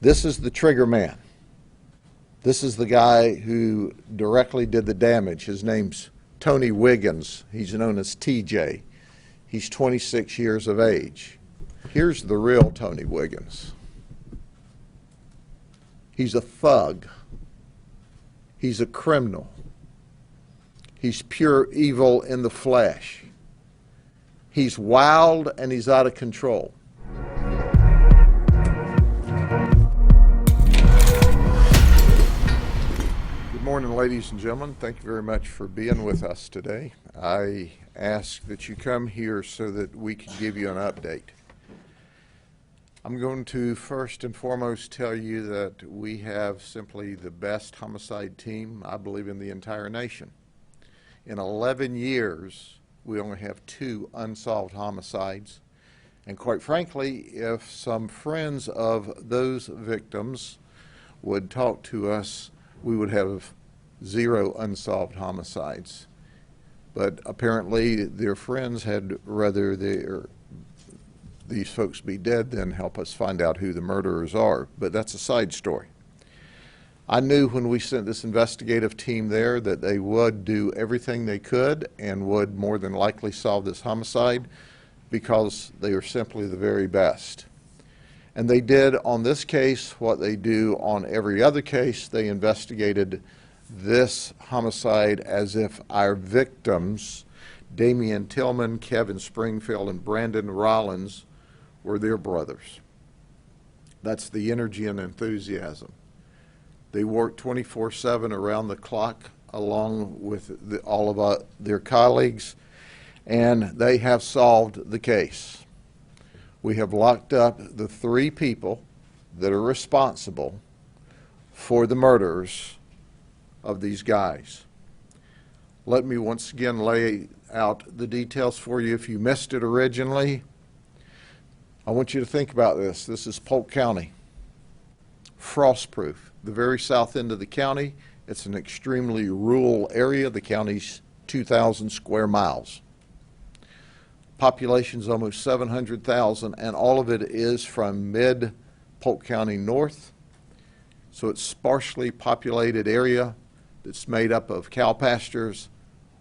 This is the trigger man. This is the guy who directly did the damage. His name's Tony Wiggins. He's known as TJ. He's 26 years of age. Here's the real Tony Wiggins. He's a thug. He's a criminal. He's pure evil in the flesh. He's wild and he's out of control. Good morning, ladies and gentlemen. Thank you very much for being with us today. I ask that you come here so that we can give you an update. I'm going to first and foremost tell you that we have simply the best homicide team, I believe, in the entire nation. In 11 years, we only have 2 unsolved homicides. And quite frankly, if some friends of those victims would talk to us, we would have 0 unsolved homicides. But apparently their friends had rather these folks be dead than help us find out who the murderers are. But that's a side story. I knew when we sent this investigative team there that they would do everything they could and would more than likely solve this homicide because they are simply the very best. And they did on this case what they do on every other case. They investigated this homicide as if our victims, Damian Tillman, Kevin Springfield, and Brandon Rollins, were their brothers. That's the energy and enthusiasm. They work 24/7 around the clock along with all of their colleagues, and they have solved the case. We have locked up the 3 people that are responsible for the murders of these guys. Let me once again lay out the details for you. If you missed it originally, I want you to think about this. This is Polk County, Frostproof, the very south end of the county. It's an extremely rural area. The county's 2,000 square miles. Population's almost 700,000, and all of it is from mid-Polk County north. So it's sparsely populated area that's made up of cow pastures,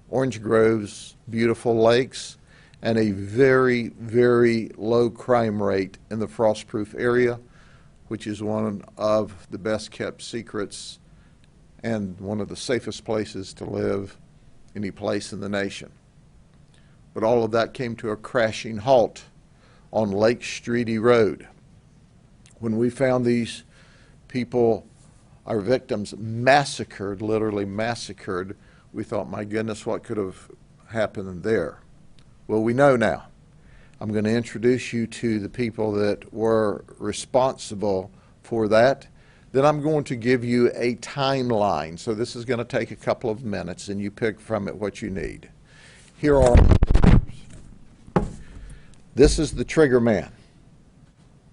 orange groves, beautiful lakes, and a very, very low crime rate in the Frostproof area, which is one of the best kept secrets and one of the safest places to live any place in the nation. But all of that came to a crashing halt on Lake Streety Road. When we found these people, our victims, massacred, literally massacred, we thought, my goodness, what could have happened there? Well, we know now. I'm going to introduce you to the people that were responsible for that. Then I'm going to give you a timeline. So this is going to take a couple of minutes, and you pick from it what you need. Here are This is the trigger man.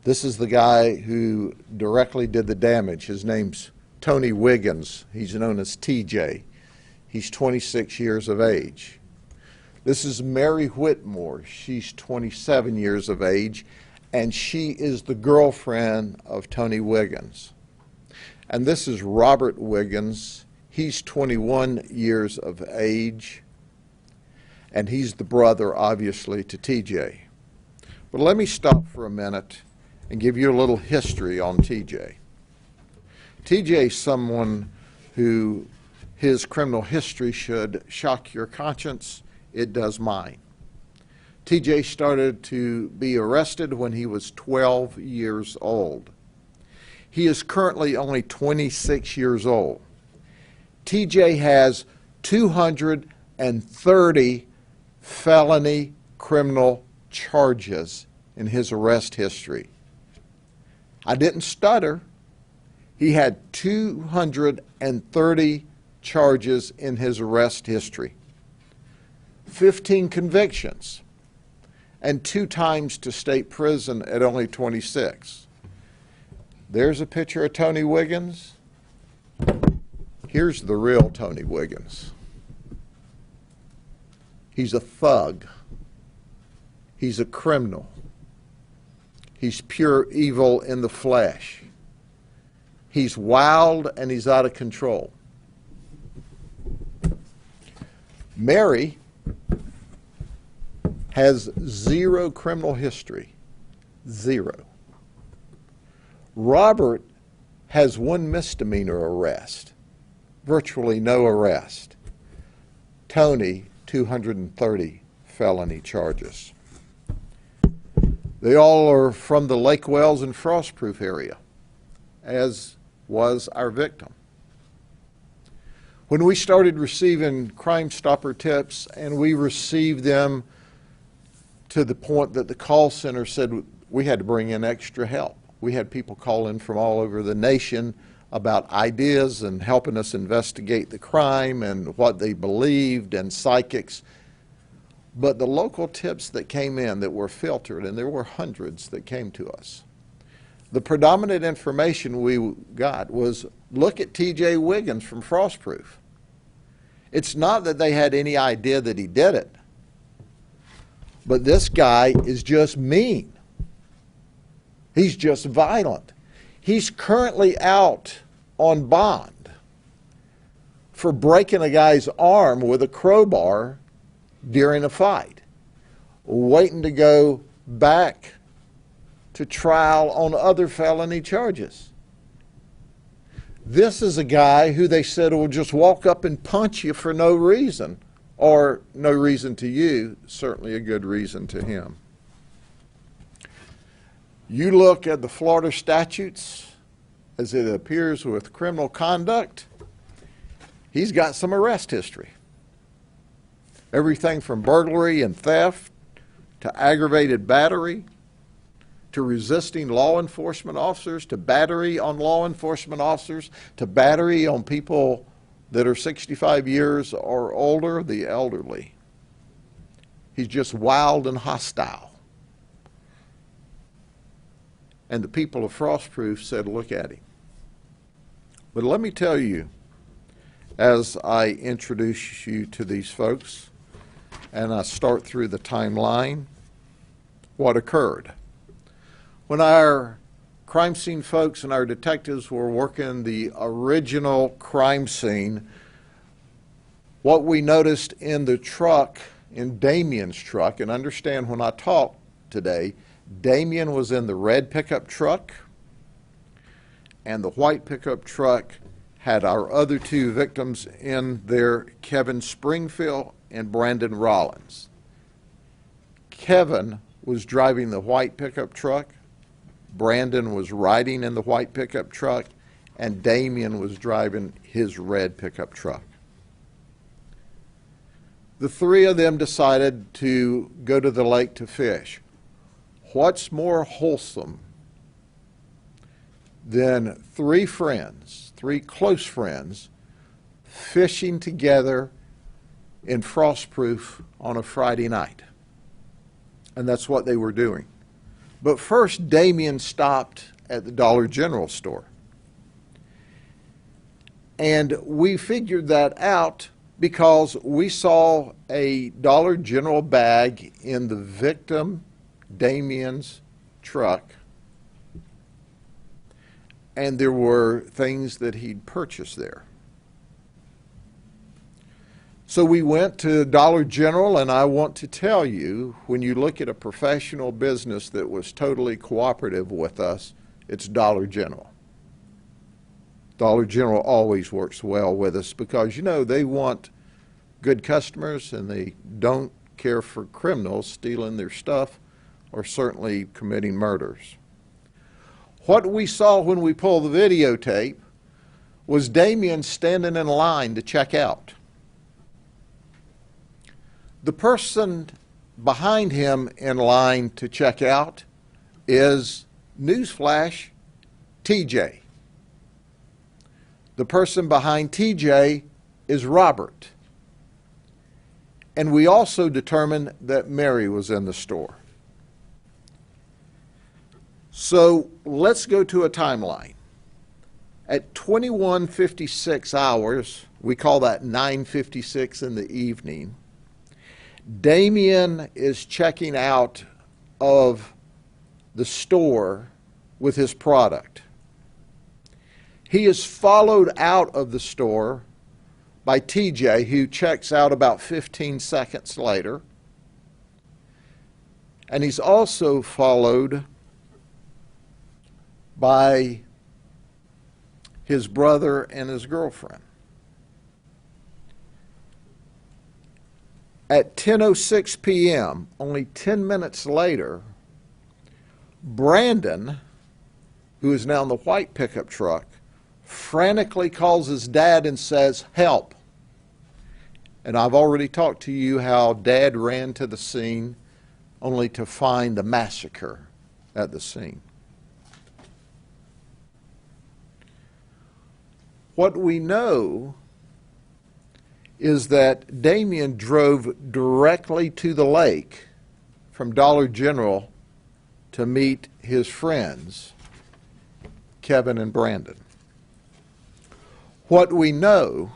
This is the guy who directly did the damage. His name's Tony Wiggins. He's known as TJ. He's 26 years of age. This is Mary Whitmore. She's 27 years of age, and she is the girlfriend of Tony Wiggins. And this is Robert Wiggins. He's 21 years of age, and he's the brother, obviously, to TJ. But let me stop for a minute and give you a little history on TJ. TJ is someone who his criminal history should shock your conscience. It does mine. TJ started to be arrested when he was 12 years old. He is currently only 26 years old. TJ has 230 felony criminal charges in his arrest history. I didn't stutter. He had 230 charges in his arrest history. 15 convictions, and 2 times to state prison at only 26. There's a picture of Tony Wiggins. Here's the real Tony Wiggins. He's a thug. He's a criminal. He's pure evil in the flesh. He's wild and he's out of control. Mary has 0 criminal history. 0. Robert has 1 misdemeanor arrest. Virtually no arrest. Tony, 230 felony charges. They all are from the Lake Wells and Frostproof area, as was our victim. When we started receiving Crime Stopper tips, and we received them to the point that the call center said we had to bring in extra help. We had people call in from all over the nation about ideas and helping us investigate the crime and what they believed and psychics. But the local tips that came in that were filtered, and there were hundreds that came to us, the predominant information we got was, look at T.J. Wiggins from Frostproof. It's not that they had any idea that he did it, but this guy is just mean. He's just violent. He's currently out on bond for breaking a guy's arm with a crowbar during a fight, waiting to go back to trial on other felony charges. This is a guy who they said will just walk up and punch you for no reason, or no reason to you, certainly a good reason to him. You look at the Florida statutes as it appears with criminal conduct, he's got some arrest history. Everything from burglary and theft to aggravated battery to resisting law enforcement officers to battery on law enforcement officers to battery on people that are 65 years or older, the elderly. He's just wild and hostile. And the people of Frostproof said, look at him. But let me tell you, as I introduce you to these folks, and I start through the timeline, what occurred. When our crime scene folks and our detectives were working the original crime scene, what we noticed in the truck, in Damien's truck, and understand when I talk today, Damien was in the red pickup truck, and the white pickup truck had our other 2 victims in there, Kevin Springfield and Brandon Rollins. Kevin was driving the white pickup truck, Brandon was riding in the white pickup truck, and Damien was driving his red pickup truck. The 3 of them decided to go to the lake to fish. What's more wholesome than 3 friends, 3 close friends, fishing together in Frostproof on a Friday night? And that's what they were doing. But first, Damien stopped at the Dollar General store. And we figured that out because we saw a Dollar General bag in the victim, Damien's truck, and there were things that he'd purchased there. So we went to Dollar General, and I want to tell you, when you look at a professional business that was totally cooperative with us, it's Dollar General. Dollar General always works well with us because, you know, they want good customers and they don't care for criminals stealing their stuff or certainly committing murders. What we saw when we pulled the videotape was Damien standing in line to check out. The person behind him in line to check out is, newsflash, TJ. The person behind TJ is Robert. And we also determined that Mary was in the store. So let's go to a timeline. At 21:56 hours, we call that 9:56 in the evening, Damien is checking out of the store with his product. He is followed out of the store by TJ, who checks out about 15 seconds later. And he's also followed by his brother and his girlfriend. At 10:06 p.m., only 10 minutes later, Brandon, who is now in the white pickup truck, frantically calls his dad and says, "Help." And I've already talked to you how Dad ran to the scene only to find the massacre at the scene. What we know is that Damien drove directly to the lake from Dollar General to meet his friends, Kevin and Brandon. What we know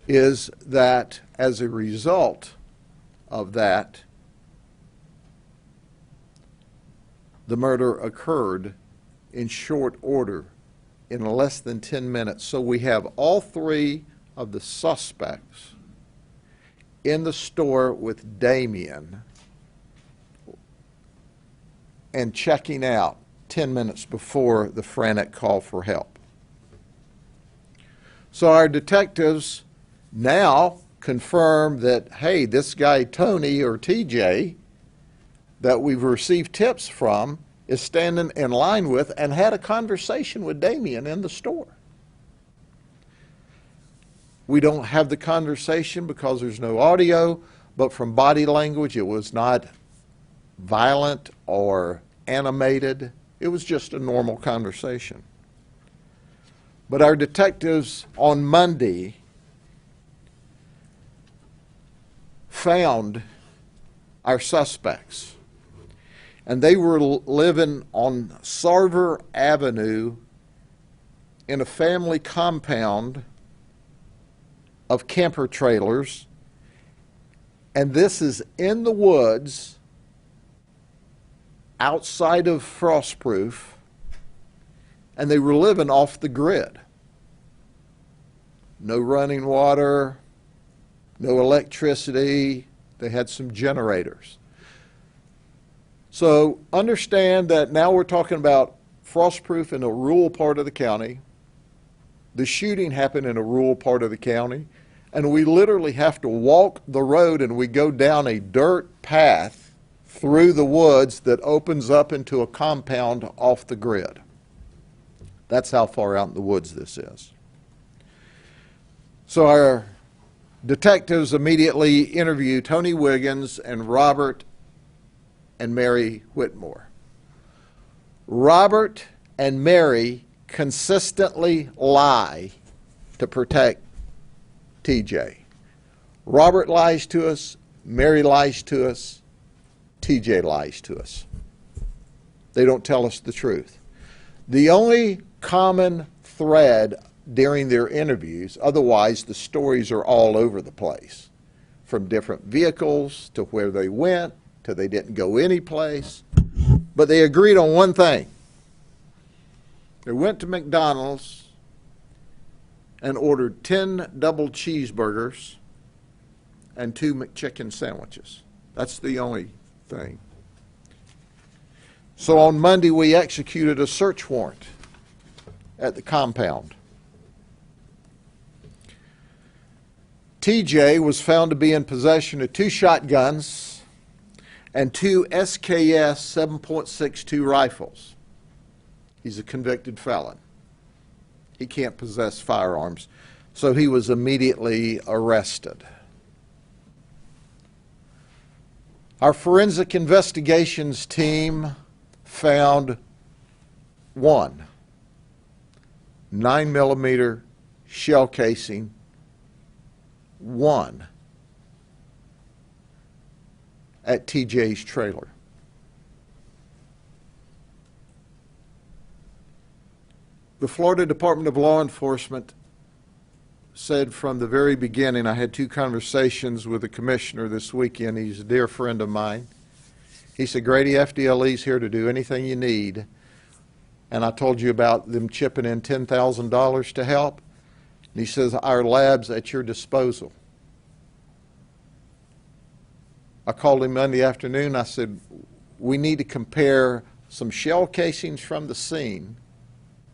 is that as a result of that, the murder occurred in short order, in less than 10 minutes. So we have all three of the suspects in the store with Damien and checking out 10 minutes before the frantic call for help. So our detectives now confirm that, hey, this guy Tony, or TJ, that we've received tips from is standing in line with and had a conversation with Damien in the store. We don't have the conversation because there's no audio, but from body language it was not violent or animated. It was just a normal conversation. But our detectives on Monday found our suspects. And they were living on Sarver Avenue in a family compound of camper trailers. And this is in the woods outside of Frostproof. And they were living off the grid. No running water, no electricity. They had some generators. So understand that now we're talking about Frostproof in a rural part of the county. The shooting happened in a rural part of the county. And we literally have to walk the road, and we go down a dirt path through the woods that opens up into a compound off the grid. That's how far out in the woods this is. So our detectives immediately interview Tony Wiggins and Robert and Mary Whitmore. Robert and Mary consistently lie to protect TJ. Robert lies to us, Mary lies to us, TJ lies to us. They don't tell us the truth. The only common thread during their interviews, otherwise the stories are all over the place, from different vehicles to where they went to they didn't go any place, but they agreed on one thing. They went to McDonald's and ordered 10 double cheeseburgers and 2 McChicken sandwiches. That's the only thing. So on Monday we executed a search warrant at the compound. TJ was found to be in possession of 2 shotguns and 2 SKS 7.62 rifles. He's a convicted felon. He can't possess firearms, so he was immediately arrested. Our forensic investigations team found 1 9mm shell casing, 1 at TJ's trailer. The Florida Department of Law Enforcement said from the very beginning, I had 2 conversations with the commissioner this weekend. He's a dear friend of mine. He said, Grady, FDLE's here to do anything you need. And I told you about them chipping in $10,000 to help. And he says, our lab's at your disposal. I called him Monday afternoon. I said, we need to compare some shell casings from the scene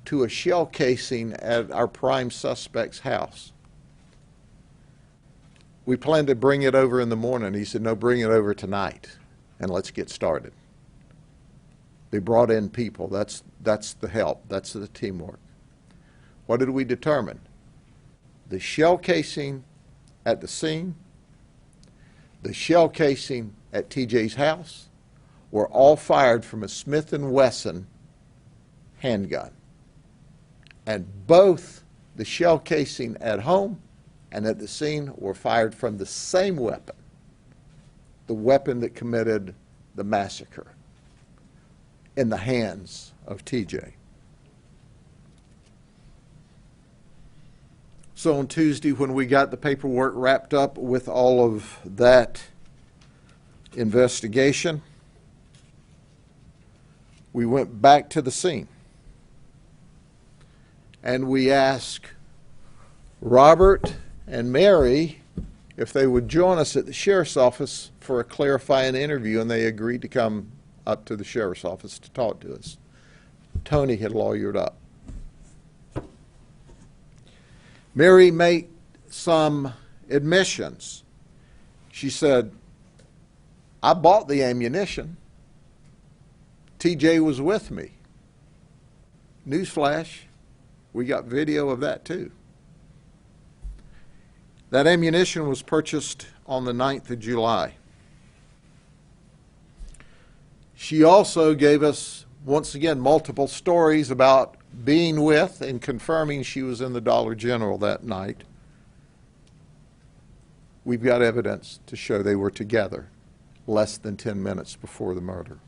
to a shell casing at our prime suspect's house. We planned to bring it over in the morning. He said, no, bring it over tonight and let's get started. They brought in people. That's the help. That's the teamwork. What did we determine? The shell casing at the scene, the shell casing at TJ's house were all fired from a Smith & Wesson handgun. And both the shell casing at home and at the scene were fired from the same weapon, the weapon that committed the massacre, in the hands of TJ. So on Tuesday, when we got the paperwork wrapped up with all of that investigation, we went back to the scene and we asked Robert and Mary if they would join us at the sheriff's office for a clarifying interview, and they agreed to come up to the sheriff's office to talk to us. Tony had lawyered up. Mary made some admissions. She said, I bought the ammunition. TJ was with me. Newsflash, we got video of that too. That ammunition was purchased on the 9th of July. She also gave us, once again, multiple stories about being with and confirming she was in the Dollar General that night. We've got evidence to show they were together less than 10 minutes before the murder.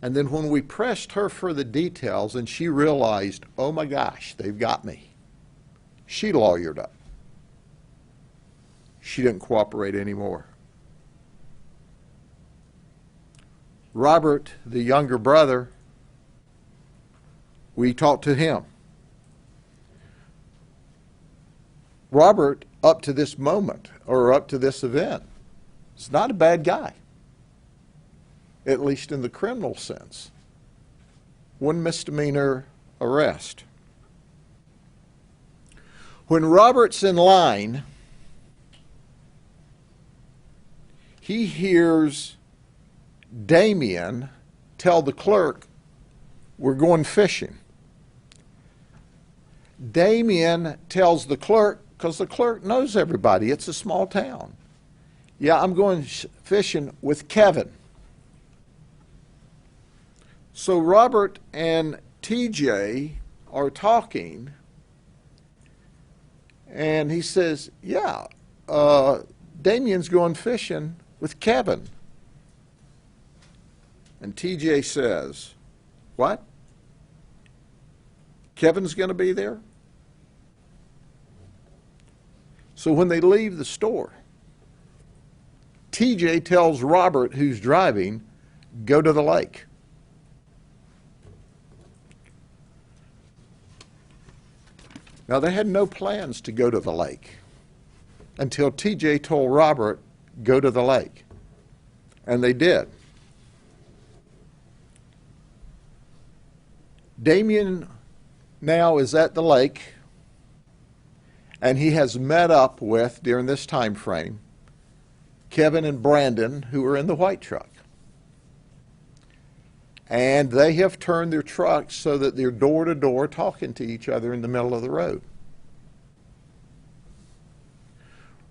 And then when we pressed her for the details and she realized, oh my gosh, they've got me, she lawyered up. She didn't cooperate anymore. Robert, the younger brother, we talked to him. Robert, up to this moment, or up to this event, is not a bad guy, at least in the criminal sense. One misdemeanor arrest. When Robert's in line, he hears Damien tell the clerk, we're going fishing. Damien tells the clerk, because the clerk knows everybody, it's a small town. Yeah, I'm going fishing with Kevin. So Robert and TJ are talking, and he says, yeah, Damien's going fishing with Kevin. And TJ says, what? Kevin's going to be there? So when they leave the store, TJ tells Robert, who's driving, go to the lake. Now, they had no plans to go to the lake until TJ told Robert, go to the lake. And they did. Damien now is at the lake, and he has met up with, during this time frame, Kevin and Brandon, who are in the white truck. And they have turned their trucks so that they're door to door talking to each other in the middle of the road.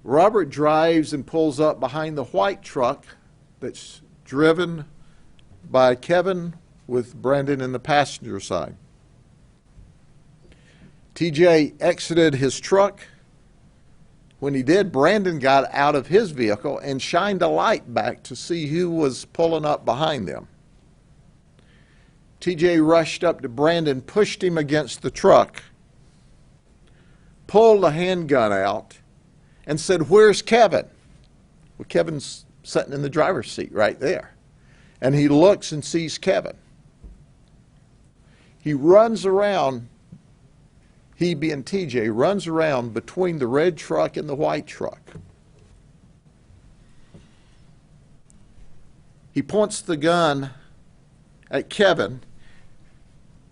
Robert drives and pulls up behind the white truck that's driven by Kevin with Brandon in the passenger side. TJ exited his truck. When he did, Brandon got out of his vehicle and shined a light back to see who was pulling up behind them. TJ rushed up to Brandon, pushed him against the truck, pulled a handgun out, and said, where's Kevin? Well, Kevin's sitting in the driver's seat right there. and he looks and sees Kevin. He runs around, he being TJ, runs around between the red truck and the white truck. He points the gun at Kevin,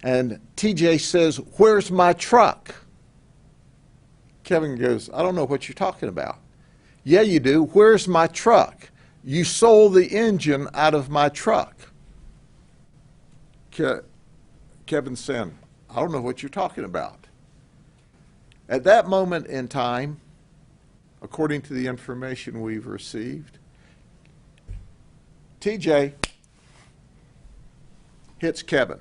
and TJ says, "Where's my truck?" Kevin goes, "I don't know what you're talking about." "Yeah, you do. Where's my truck? You sold the engine out of my truck." Kevin said, "I don't know what you're talking about." At that moment in time, according to the information we've received, TJ hits Kevin.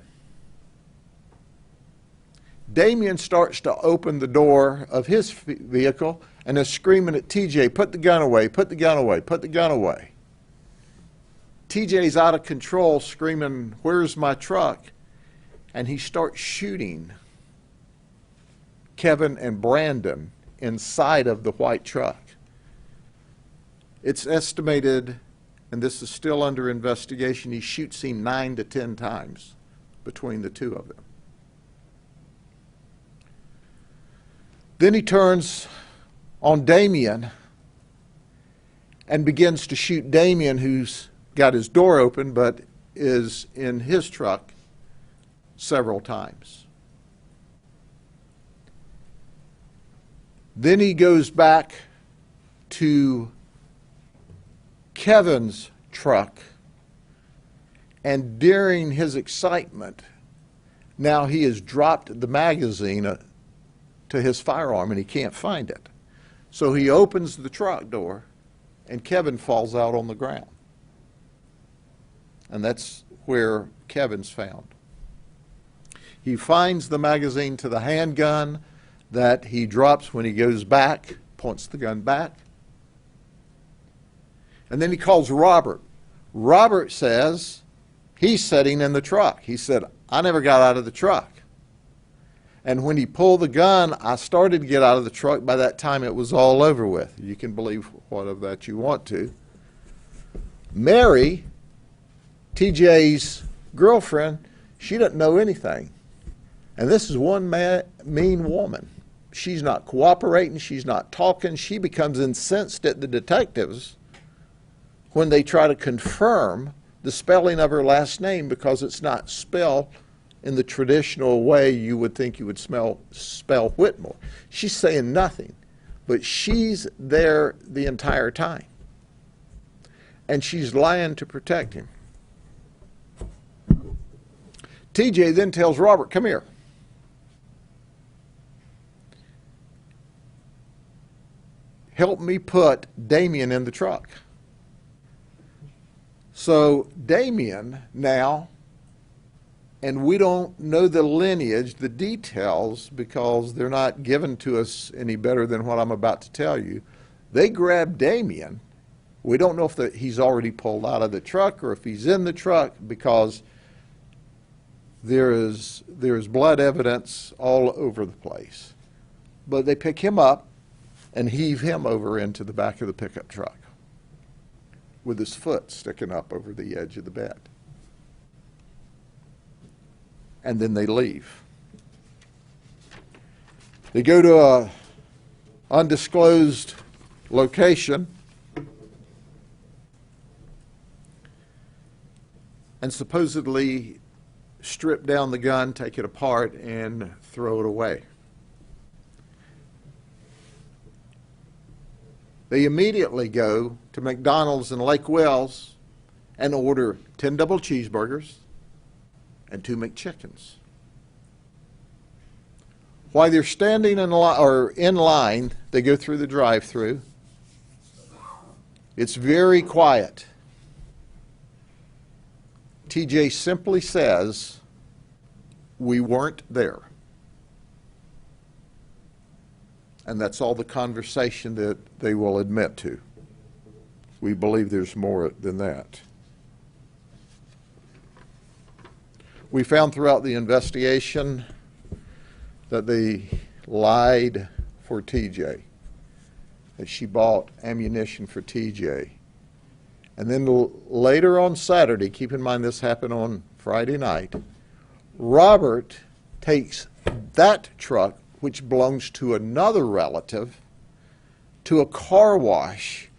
Damien starts to open the door of his vehicle and is screaming at TJ, "Put the gun away, put the gun away, put the gun away." TJ's out of control, screaming, "Where's my truck?" And he starts shooting Kevin and Brandon inside of the white truck. It's estimated, and this is still under investigation, he shoots him 9 to 10 times between the two of them. Then he turns on Damien and begins to shoot Damien, who's got his door open but is in his truck, several times. Then he goes back to Kevin's truck, and during his excitement, now he has dropped the magazine to his firearm and he can't find it. So he opens the truck door and Kevin falls out on the ground. And that's where Kevin's found. He finds the magazine to the handgun that he drops when he goes back, points the gun back. And then he calls Robert. Robert says he's sitting in the truck. He said, "I never got out of the truck. And when he pulled the gun, I started to get out of the truck. By that time, it was all over with." You can believe what of that you want to. Mary, TJ's girlfriend, she doesn't know anything. And this is one mean woman. She's not cooperating. She's not talking. She becomes incensed at the detectives when they try to confirm the spelling of her last name, because it's not spelled in the traditional way you would think you would spell Whitmore. She's saying nothing, but she's there the entire time. And she's lying to protect him. TJ then tells Robert, "Come here." "Help me put Damien in the truck." So Damien now, and we don't know the lineage, the details, because they're not given to us any better than what I'm about to tell you. They grab Damien. We don't know if he's already pulled out of the truck or if he's in the truck, because there's blood evidence all over the place. But they pick him up and heave him over into the back of the pickup truck with his foot sticking up over the edge of the bed. And then they leave. They go to a undisclosed location and supposedly strip down the gun, take it apart, and throw it away. They immediately go to McDonald's in Lake Wells and order 10 double cheeseburgers and 2 McChickens. While they're standing in line, they go through the drive-thru. It's very quiet. TJ simply says, "We weren't there." And that's all the conversation that they will admit to. We believe there's more than that. We found throughout the investigation that they lied for TJ, that she bought ammunition for TJ, And then later on Saturday, keep in mind this happened on Friday night, Robert takes that truck, which belongs to another relative, to a car wash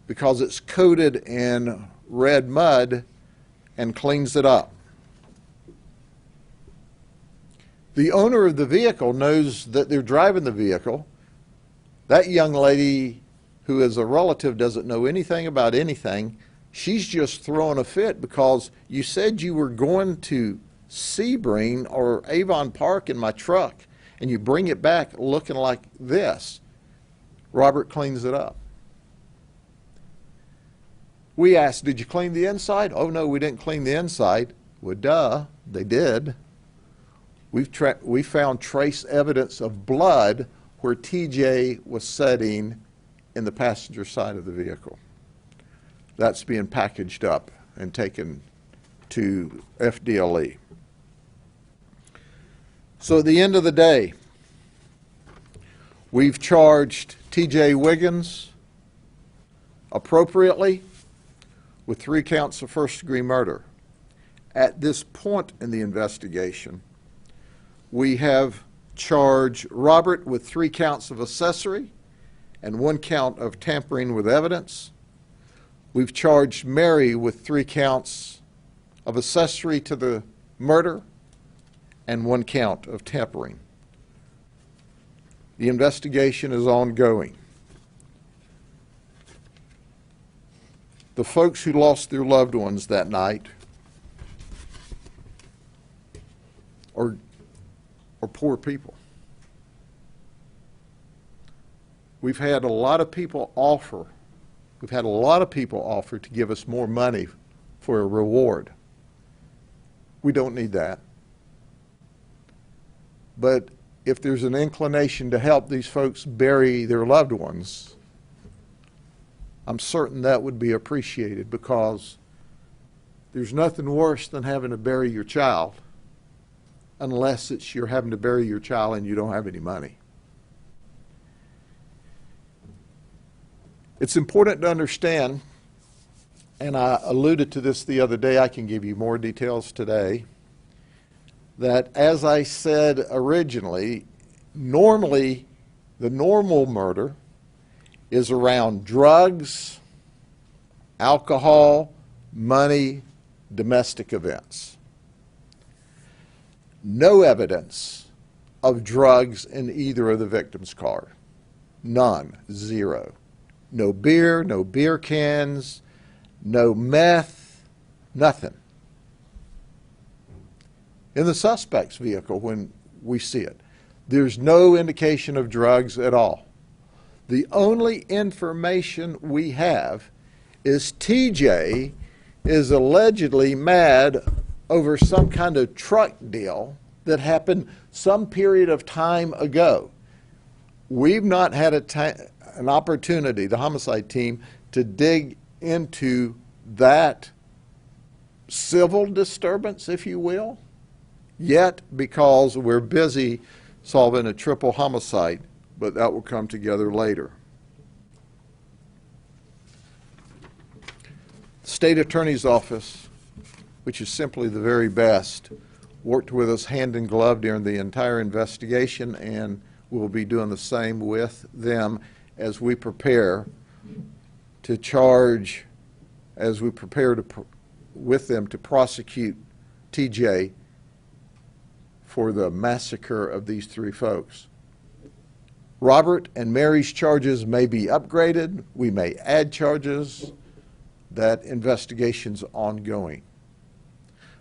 because it's coated in red mud, and cleans it up. The owner of the vehicle knows that they're driving the vehicle. That young lady, who is a relative, doesn't know anything about anything. She's just throwing a fit because you said you were going to Sebring or Avon Park in my truck, and you bring it back looking like this. Robert cleans it up. We asked, did you clean the inside? Oh, no, we didn't clean the inside. Well, duh, they did. We found trace evidence of blood where TJ was sitting in the passenger side of the vehicle. That's being packaged up and taken to FDLE. So at the end of the day, we've charged TJ Wiggins appropriately with 3 counts of first-degree murder. At this point in the investigation, we have charged Robert with 3 counts of accessory and 1 count of tampering with evidence. We've charged Mary with 3 counts of accessory to the murder and 1 count of tampering. The investigation is ongoing. The folks who lost their loved ones that night are poor people. We've had a lot of people offer to give us more money for a reward. We don't need that. But if there's an inclination to help these folks bury their loved ones, I'm certain that would be appreciated, because there's nothing worse than having to bury your child, unless it's you're having to bury your child and you don't have any money. It's important to understand, and I alluded to this the other day, I can give you more details today, that as I said originally, normally the normal murder is around drugs, alcohol, money, domestic events. No evidence of drugs in either of the victims' car. None. Zero. No beer cans, no meth, nothing. In the suspect's vehicle, when we see it, there's no indication of drugs at all. The only information we have is TJ is allegedly mad over some kind of truck deal that happened some period of time ago. We've not had an opportunity, the homicide team, to dig into that civil disturbance, if you will, yet, because we're busy solving a triple homicide, but that will come together later. The State Attorney's Office, which is simply the very best, worked with us hand in glove during the entire investigation, and we'll be doing the same with them as we prepare to charge, as we prepare with them to prosecute TJ for the massacre of these 3 folks. Robert and Mary's charges may be upgraded. We may add charges. That investigation's ongoing.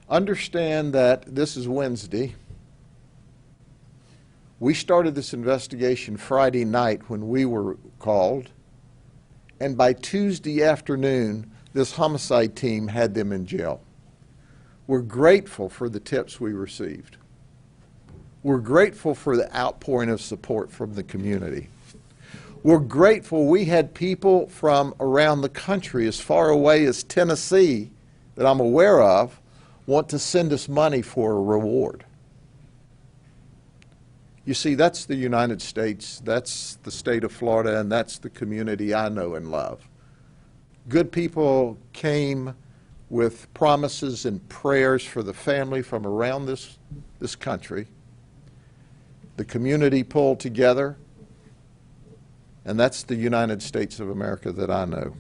Understand that this is Wednesday. We started this investigation Friday night when we were called, and by Tuesday afternoon, this homicide team had them in jail. We're grateful for the tips we received. We're grateful for the outpouring of support from the community. We're grateful we had people from around the country, as far away as Tennessee, that I'm aware of, want to send us money for a reward. You see, that's the United States, that's the state of Florida, and that's the community I know and love. Good people came with promises and prayers for the family from around this country. The community pulled together, and that's the United States of America that I know.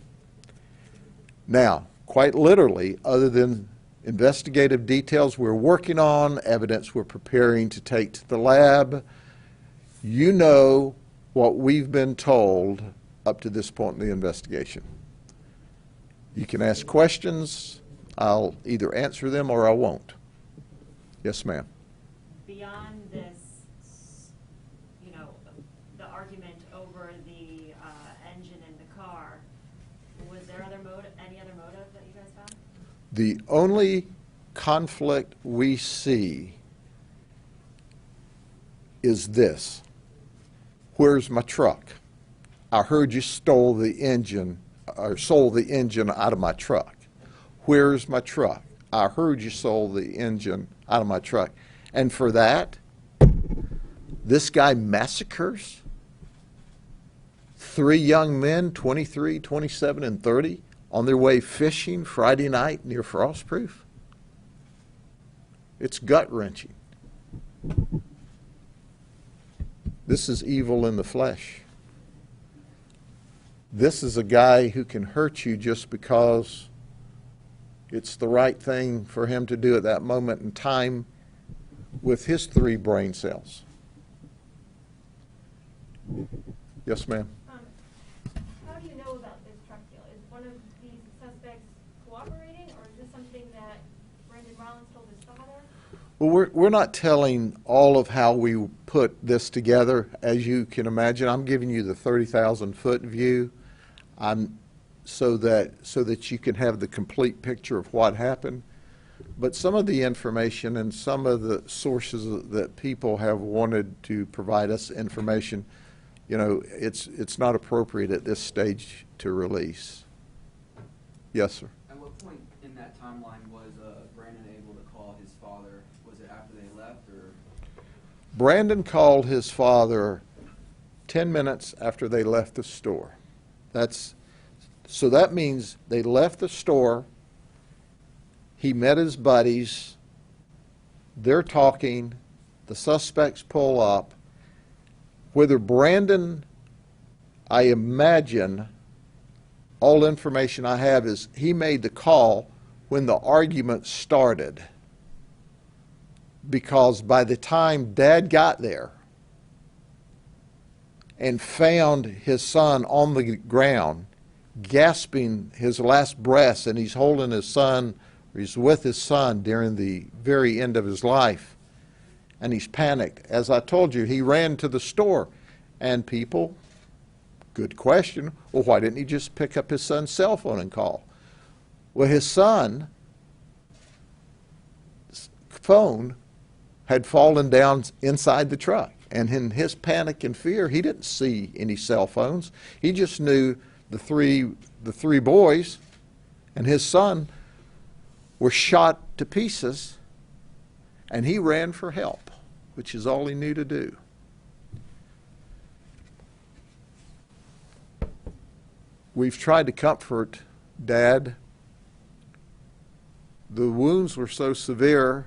Now, quite literally, other than investigative details we're working on, evidence we're preparing to take to the lab, you know what we've been told up to this point in the investigation. You can ask questions. I'll either answer them or I won't. Yes, ma'am. Beyond this, you know, the argument over the engine in the car, was there any other motive that you guys found? The only conflict we see is this. Where's my truck? I heard you stole the engine or sold the engine out of my truck. Where's my truck? I heard you sold the engine out of my truck. And for that, this guy massacres 3 young men, 23, 27, and 30, on their way fishing Friday night near Frostproof. It's gut-wrenching. This is evil in the flesh. This is a guy who can hurt you just because it's the right thing for him to do at that moment in time with his 3 brain cells. Yes, ma'am. How do you know about this truck deal? Is one of these suspects cooperating, or is this something that Brandon Rollins told his father? Well, we're not telling all of how we put this together. As you can imagine, I'm giving you the 30,000-foot view. So that you can have the complete picture of what happened. But some of the information and some of the sources that people have wanted to provide us information, you know, it's not appropriate at this stage to release. Yes, sir. At what point in that timeline was Brandon able to call his father? Was it after they left, or? Brandon called his father 10 minutes after they left the store. So that means they left the store, he met his buddies, they're talking, the suspects pull up. Whether Brandon, I imagine, all information I have is he made the call when the argument started, because by the time Dad got there and found his son on the ground, gasping his last breaths, and he's holding his son, or he's with his son during the very end of his life, and he's panicked. As I told you, he ran to the store, and people, good question, well, why didn't he just pick up his son's cell phone and call? Well, his son's phone had fallen down inside the truck. And in his panic and fear, he didn't see any cell phones. He just knew the three boys and his son were shot to pieces, and he ran for help, which is all he knew to do. We've tried to comfort Dad. The wounds were so severe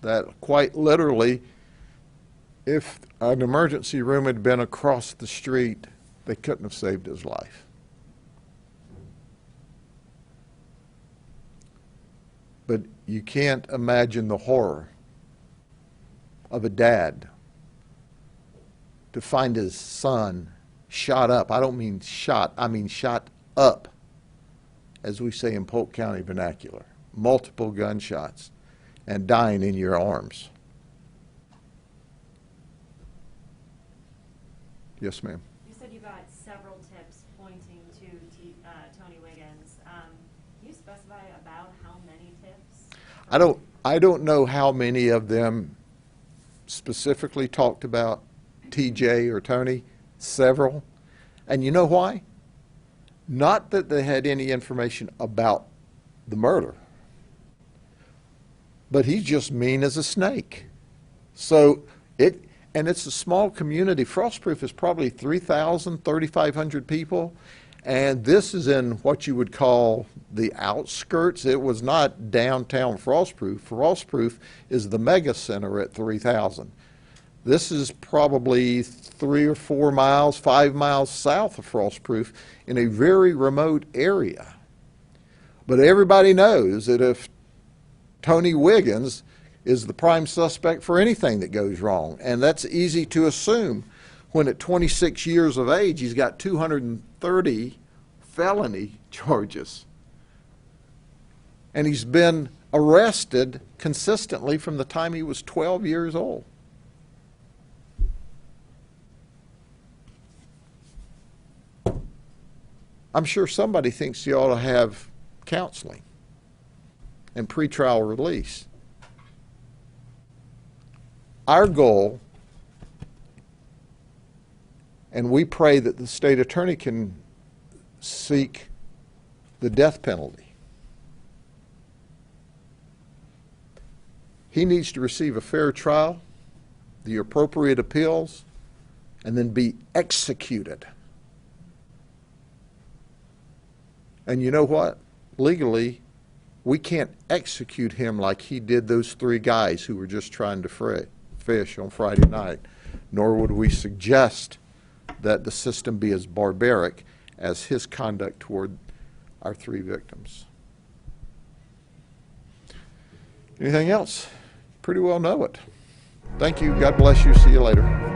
that quite literally, if an emergency room had been across the street, they couldn't have saved his life. But you can't imagine the horror of a dad to find his son shot up. I don't mean shot, I mean shot up, as we say in Polk County vernacular. Multiple gunshots, and dying in your arms. Yes, ma'am. You said you got several tips pointing to Tony Wiggins. Can you specify about how many tips? I don't know how many of them specifically talked about TJ or Tony. Several. And you know why? Not that they had any information about the murder, but he's just mean as a snake. So and it's a small community. Frostproof is probably 3,000, 3,500 people, And this is in what you would call the outskirts. It was not downtown Frostproof. Frostproof is the mega center at 3,000. This is probably 3 or 4 miles, 5 miles south of Frostproof in a very remote area. But everybody knows that if Tony Wiggins is the prime suspect for anything that goes wrong, and that's easy to assume when at 26 years of age he's got 230 felony charges. And he's been arrested consistently from the time he was 12 years old. I'm sure somebody thinks you ought to have counseling and pretrial release. Our goal, and we pray that the state attorney can seek the death penalty. He needs to receive a fair trial, the appropriate appeals, and then be executed. And you know what? Legally, we can't execute him like he did those 3 guys who were just trying to fish on Friday night, nor would we suggest that the system be as barbaric as his conduct toward our 3 victims. Anything else? Pretty well know it. Thank you. God bless you. See you later.